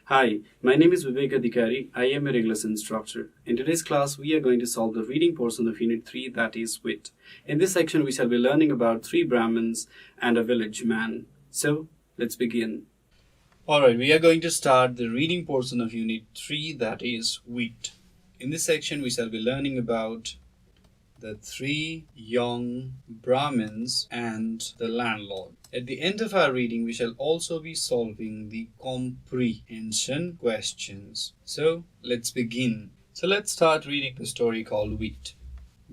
Hi, my name is Bibek Adhikari. I am a English instructor. In today's class, we are going to solve the reading portion of Unit 3, that is wit. In this section, we shall be learning about three Brahmins and a village man. So, let's begin. Alright, we are going to start the reading portion of Unit 3, that is wit. In this section, we shall be learning about the three young Brahmins and the landlord. At the end of our reading, we shall also be solving the comprehension questions. So, let's begin. So, let's start reading the story called Wit.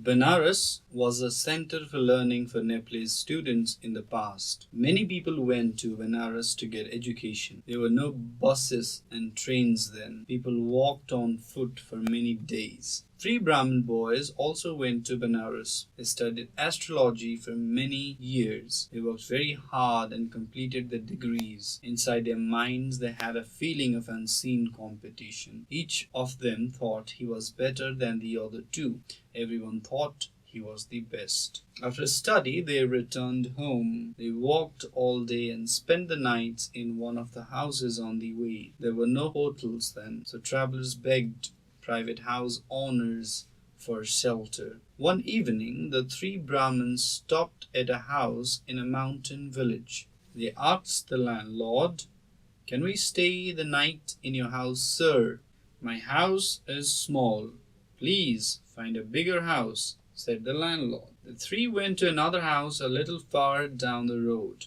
Benares was a center for learning for Nepalese students in the past. Many people went to Benares to get education. There were no buses and trains then. People walked on foot for many days. Three Brahmin boys also went to Benares. They studied astrology for many years. They worked very hard and completed their degrees. Inside their minds, they had a feeling of unseen competition. Each of them thought he was better than the other two. Everyone thought he was the best. After study, they returned home. They walked all day and spent the nights in one of the houses on the way. There were no hotels then, so travelers begged private house owners for shelter. One evening, the three Brahmins stopped at a house in a mountain village. They asked the landlord, "Can we stay the night in your house, sir? My house is small. Please find a bigger house," said the landlord. The three went to another house a little far down the road.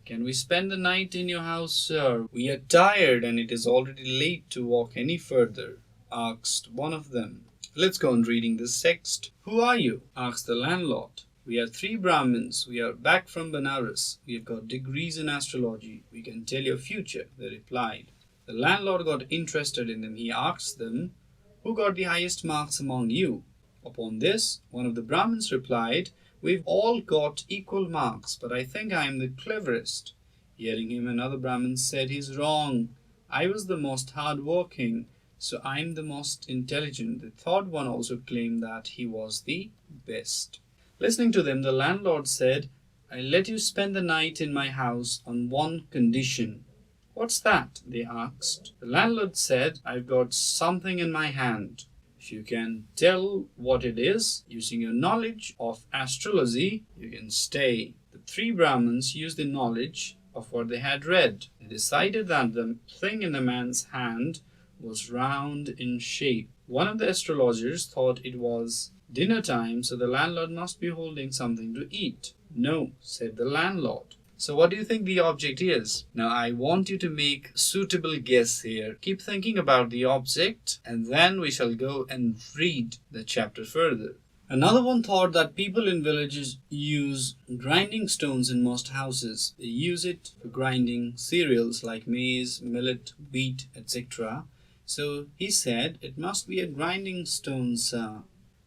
"Can we spend the night in your house, sir? We are tired and it is already late to walk any further," asked one of them. "Let's go on reading this text." "Who are you?" asked the landlord. "We are three Brahmins. We are back from Benares. We have got degrees in astrology. We can tell your future," they replied. The landlord got interested in them. He asked them, "Who got the highest marks among you?" Upon this, one of the Brahmins replied, "We've all got equal marks, but I think I am the cleverest." Hearing him, another Brahmin said, "He's wrong. I was the most hard-working, so I'm the most intelligent." The third one also claimed that he was the best. Listening to them, the landlord said, "I'll let you spend the night in my house on one condition." "What's that?" they asked. The landlord said, "I've got something in my hand. If you can tell what it is, using your knowledge of astrology, you can stay." The three Brahmins used the knowledge of what they had read. They decided that the thing in the man's hand was round in shape. One of the astrologers thought it was dinner time, so the landlord must be holding something to eat. "No," said the landlord. "So what do you think the object is?" Now I want you to make suitable guess here. Keep thinking about the object and then we shall go and read the chapter further. Another one thought that people in villages use grinding stones in most houses. They use it for grinding cereals like maize, millet, wheat, etc. So he said, "It must be a grinding stone, sir."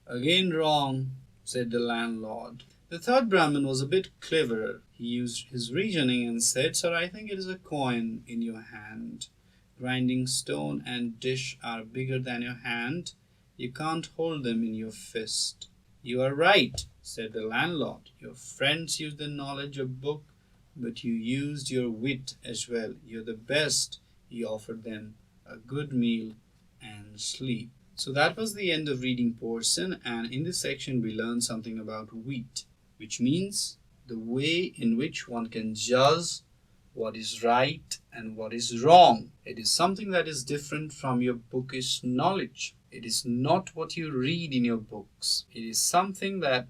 "Again wrong," said the landlord. The third Brahmin was a bit cleverer. He used his reasoning and said, "Sir, I think it is a coin in your hand. Grinding stone and dish are bigger than your hand. You can't hold them in your fist." "You are right," said the landlord. "Your friends used the knowledge of book, but you used your wit as well. You're the best." He offered them a good meal and sleep. So that was the end of reading portion, and in this section we learned something about wit, which means the way in which one can judge what is right and what is wrong. It is something that is different from your bookish knowledge. It is not what you read in your books. It is something that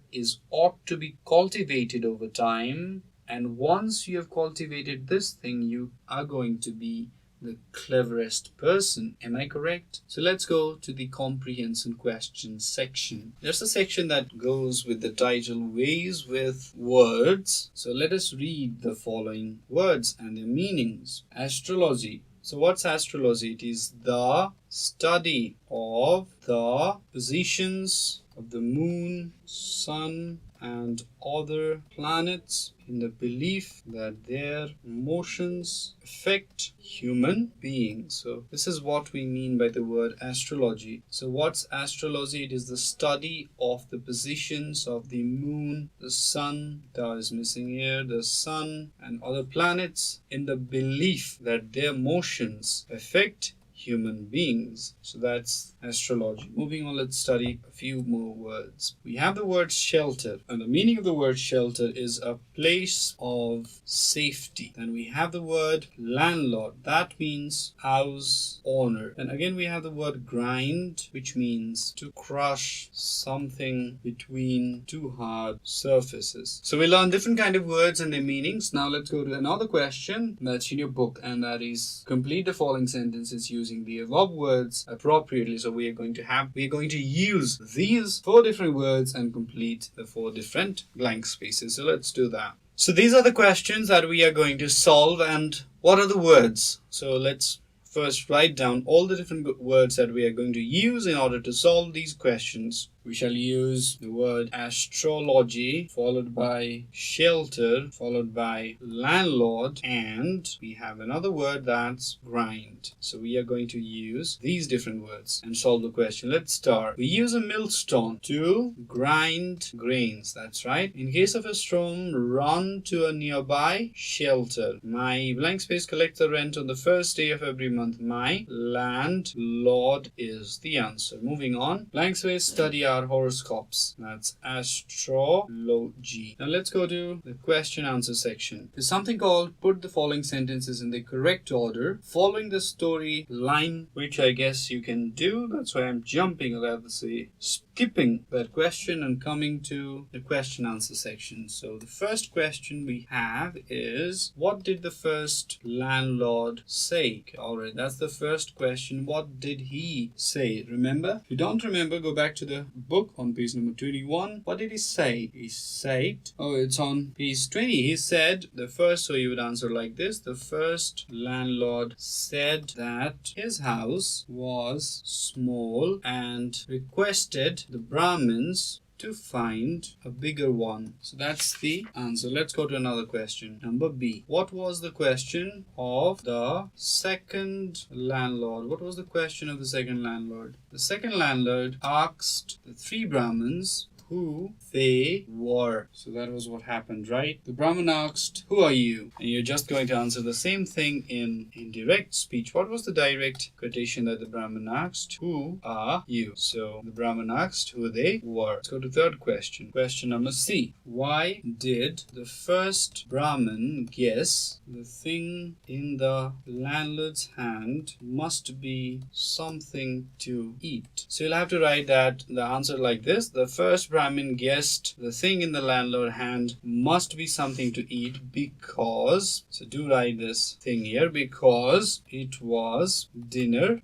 ought to be cultivated over time, and once you have cultivated this thing, you are going to be the cleverest person. Am I correct? So let's go to the comprehension questions section. There's a section that goes with the title Ways with Words. So let us read the following words and their meanings. Astrology. So what's astrology? It is the study of the positions of the moon, sun and other planets in the belief that their motions affect human beings. So this is what we mean by the word astrology. So what's astrology? It is the study of the positions of the moon, the sun, that is missing here, the sun and other planets in the belief that their motions affect human beings. So that's astrology. Moving on, let's study a few more words. We have the word shelter, and the meaning of the word shelter is a place of safety. Then we have the word landlord, that means house owner. And again we have the word grind, which means to crush something between two hard surfaces. So we learn different kind of words and their meanings. Now let's go to another question that's in your book, and that is complete the following sentences using the above words appropriately. So we are going to use these 4 different words and complete the 4 different blank spaces. So let's do that. So these are the questions that we are going to solve, and what are the words? So let's first write down all the different words that we are going to use in order to solve these questions. We shall use the word astrology, followed by shelter, followed by landlord, and we have another word that's grind. So we are going to use these different words and solve the question. Let's start. We use a millstone to grind grains. That's right. In case of a storm, run to a nearby shelter. My blank space collects the rent on the first day of every month. My landlord is the answer. Moving on. Blank space, study our horoscopes. That's astrology. Now let's go to the question answer section. There's something called put the following sentences in the correct order following the story line, which I guess you can do. That's why I'm jumping, I'll have to say, skipping that question and coming to the question answer section. So the first question we have is, what did the first landlord say? Alright, that's the first question. What did he say? Remember? If you don't remember, go back to the book on page number 21. What did he say? He said, it's on page 20. He said the first, so you would answer like this. The first landlord said that his house was small and requested the Brahmins to find a bigger one. So that's the answer. Let's go to another question. Number B. What was the question of the second landlord? What was the question of the second landlord? The second landlord asked the 3 Brahmins who they were. So that was what happened, right? The Brahmin asked, who are you? And you're just going to answer the same thing in direct speech. What was the direct quotation that the Brahmin asked? Who are you? So the Brahmin asked who they were. Let's go to third question. Question number C. Why did the first Brahmin guess the thing in the landlord's hand must be something to eat? So you'll have to write that the answer like this. The first Brahmin guessed the thing in the landlord's hand must be something to eat because, so do write this thing here, because it was dinner,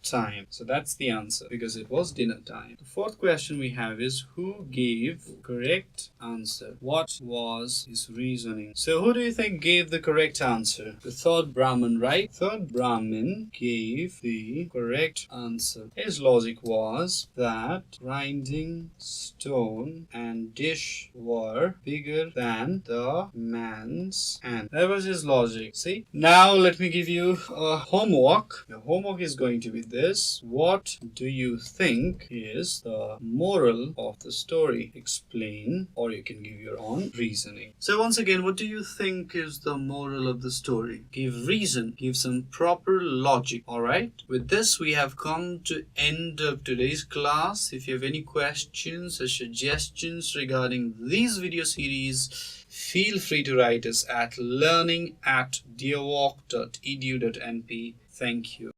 time. So that's the answer, because it was dinner time. The fourth question we have is, who gave correct answer? What was his reasoning? So who do you think gave the correct answer? The third Brahmin, right? Third Brahmin gave the correct answer. His logic was that grinding stone and dish were bigger than the man's hand. That was his logic. See? Now let me give you a homework. The homework is going to be this. What do you think is the moral of the story? Explain, or you can give your own reasoning. So once again, what do you think is the moral of the story? Give reason. Give some proper logic. Alright? With this, we have come to end of today's class. If you have any questions or suggestions regarding these video series, feel free to write us at learning@deerwalk.edu.np. Thank you.